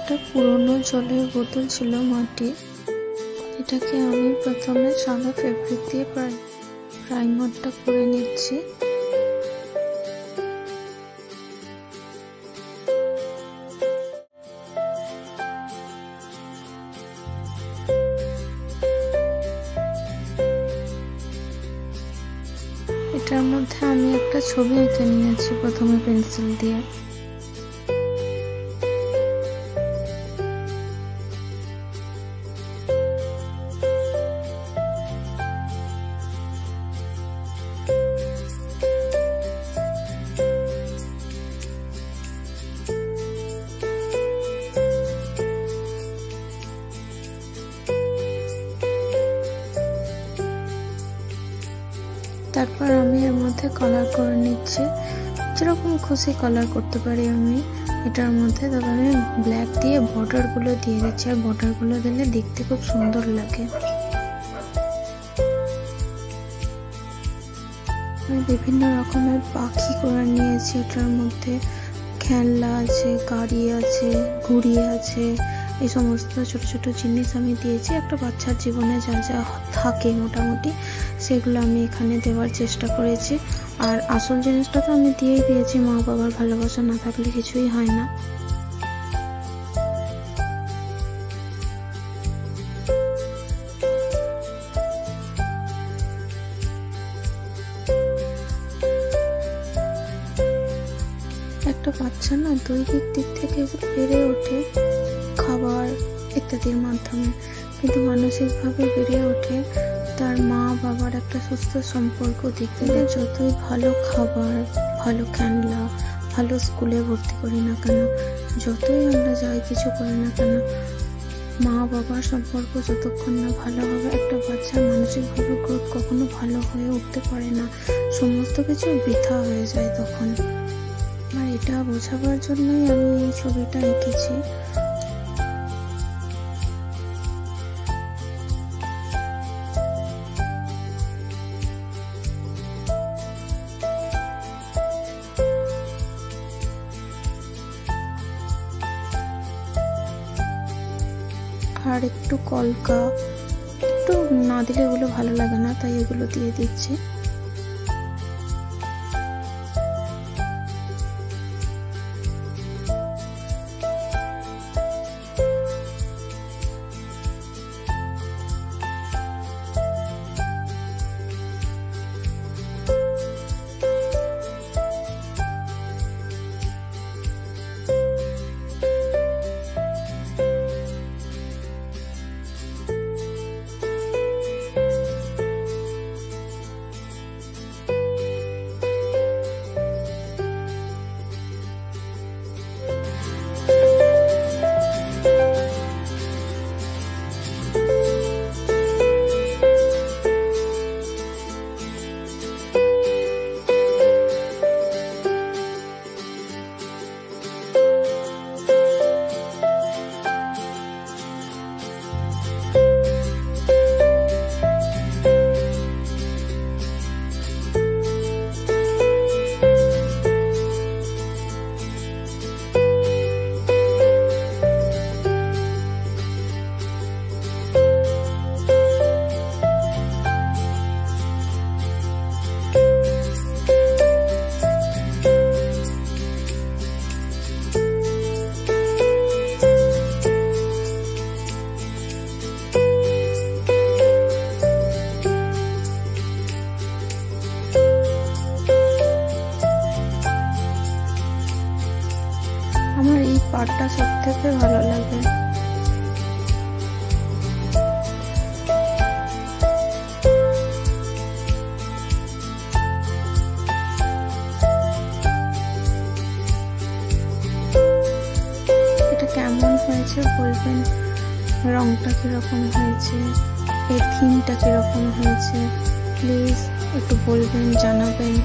একটা পুরনো জলের বোতল ছিল মাটির। এটাকে আমি প্রথমে সাদা ফেব্রিক দিয়ে প্রাইমারটা করে নিচ্ছি। এটার মধ্যে আমি একটা ছবি এঁকে নিয়েছি প্রথমে পেন্সিল দিয়ে। তারপর আমি এর মধ্যে কালার করে নিচ্ছি, যেরকম খুশি কালার করতে পারি আমি এটার মধ্যে। তবে আমি ব্ল্যাক দিয়ে বর্ডার গুলো দিয়ে দিচ্ছি, আর বর্ডার গুলো দিলে দেখতে খুব সুন্দর লাগে। আমি বিভিন্ন রকমের পাখি করে নিয়েছি, এটার মধ্যে খেলনা আছে, গাড়ি আছে, ঘুড়ি আছে, এই সমস্ত ছোট ছোট জিনিস আমি দিয়েছি। একটা বাচ্চার জীবনে যা যা থাকে মোটামুটি সেগুলো আমি এখানে দেওয়ার চেষ্টা করেছি। আর আসল জিনিসটা তো আমি দিয়েই দিয়েছি, মা বাবার ভালোবাসা না থাকলে কিছুই হয় না। একটা বাচ্চা না দৈহিক দিক থেকে বেড়ে ওঠে খাবার ইত্যাদির মাধ্যমে, কিন্তু মানসিকভাবে বেড়ে ওঠে তার মা বাবার একটা সুস্থ সম্পর্ক দিক থেকে। যতই ভালো খাবার, ভালো খেলনা, ভালো স্কুলে ভর্তি করি না কেন, যতই আমরা যাই কিছু করি না কেন, মা বাবার সম্পর্ক যতক্ষণ না ভালো হবে, একটা বাচ্চার মানসিকভাবে গ্রোথ কখনো ভালো হয়ে উঠতে পারে না। সমস্ত কিছু বৃথা হয়ে যায় তখন। আর এটা বোঝাবার জন্যই আমি এই ছবিটা এঁকেছি। আর একটু কলকা, একটু না দিলে এগুলো ভালো লাগে না, তাই এগুলো দিয়ে দিচ্ছি। আমার এই পার্টটা সব থেকে ভালো লাগে। এটা কেমন হয়েছে বলবেন, রংটা কিরকম হয়েছে, এর থিমটা কিরকম হয়েছে, প্লিজ একটু বলবেন, জানাবেন।